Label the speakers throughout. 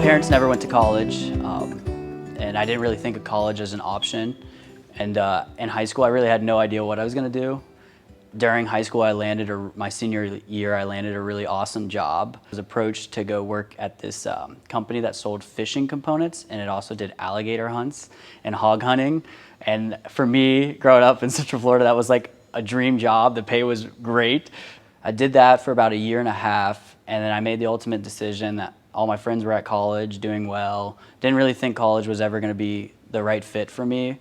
Speaker 1: parents never went to college, and I didn't really think of college as an option. And in high school, I really had no idea what I was going to do. During high school, my senior year, I landed a really awesome job. I was approached to go work at this company that sold fishing components, and it also did alligator hunts and hog hunting. And for me, growing up in Central Florida, that was like a dream job. The pay was great. I did that for about a year and a half, and then I made the ultimate decision that all my friends were at college, doing well. Didn't really think college was ever going to be the right fit for me.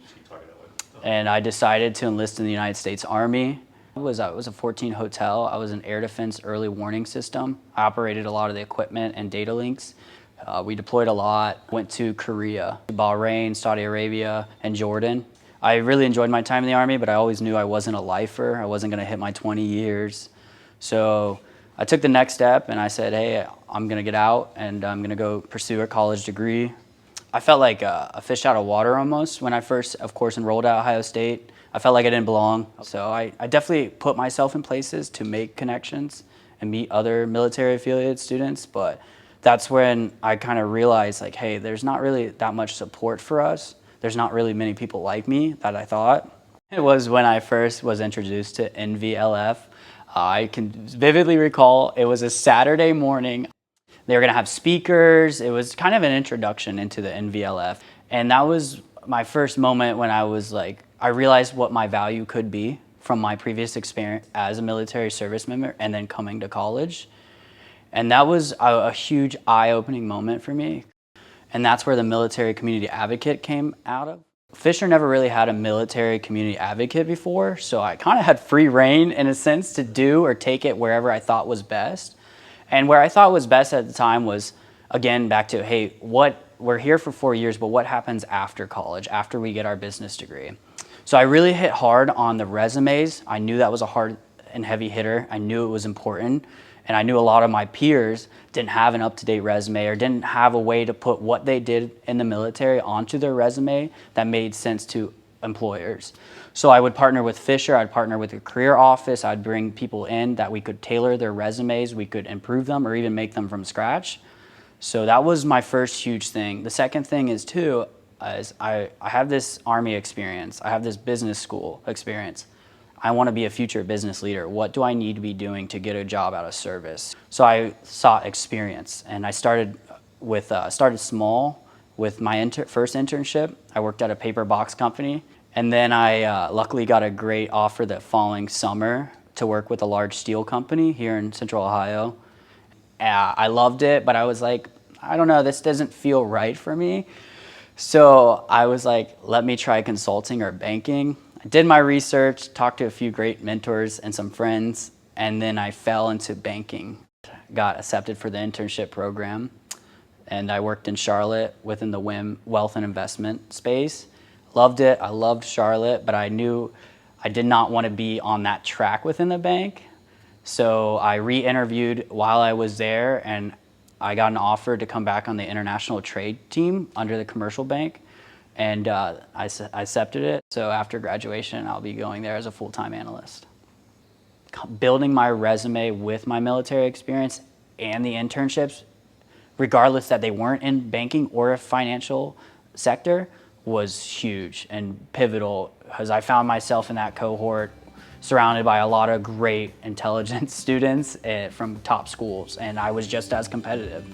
Speaker 1: And I decided to enlist in the United States Army. It was a 14 hotel. I was an air defense early warning system. I operated a lot of the equipment and data links. We deployed a lot. Went to Korea, Bahrain, Saudi Arabia, and Jordan. I really enjoyed my time in the Army, but I always knew I wasn't a lifer. I wasn't gonna hit my 20 years. So I took the next step and I said, hey, I'm gonna get out and I'm gonna go pursue a college degree. I felt like a fish out of water almost when I first, of course, enrolled at Ohio State. I felt like I didn't belong. So I definitely put myself in places to make connections and meet other military affiliated students, but that's when I kind of realized like, hey, there's not really that much support for us. There's not really many people like me that I thought. It was when I first was introduced to NVLF. I can vividly recall it was a Saturday morning. They were gonna have speakers. It was kind of an introduction into the NVLF. And that was my first moment when I was like, I realized what my value could be from my previous experience as a military service member and then coming to college. And that was a huge eye-opening moment for me. And that's where the military community advocate came out of. Fisher never really had a military community advocate before, so I kind of had free reign in a sense to do or take it wherever I thought was best. And where I thought was best at the time was, again, back to, hey, we're here for 4 years, but what happens after college, after we get our business degree? So I really hit hard on the resumes. I knew that was a hard and heavy hitter. I knew it was important. And I knew a lot of my peers didn't have an up-to-date resume or didn't have a way to put what they did in the military onto their resume that made sense to employers. So I would partner with Fisher, I'd partner with the career office, I'd bring people in that we could tailor their resumes, we could improve them or even make them from scratch. So that was my first huge thing. The second thing is too, is I have this Army experience, I have this business school experience. I want to be a future business leader. What do I need to be doing to get a job out of service? So I sought experience, and I started small with my first internship. I worked at a paper box company, and then I luckily got a great offer the following summer to work with a large steel company here in Central Ohio. I loved it, but I was like, I don't know, this doesn't feel right for me. So I was like, let me try consulting or banking. I did my research, talked to a few great mentors and some friends, and then I fell into banking. Got accepted for the internship program, and I worked in Charlotte within the WIM wealth and investment space. Loved it, I loved Charlotte, but I knew I did not want to be on that track within the bank. So I re-interviewed while I was there, and I got an offer to come back on the international trade team under the commercial bank. And I accepted it. So after graduation, I'll be going there as a full-time analyst. Building my resume with my military experience and the internships, regardless that they weren't in banking or a financial sector, was huge and pivotal because I found myself in that cohort surrounded by a lot of great, intelligent students from top schools, and I was just as competitive.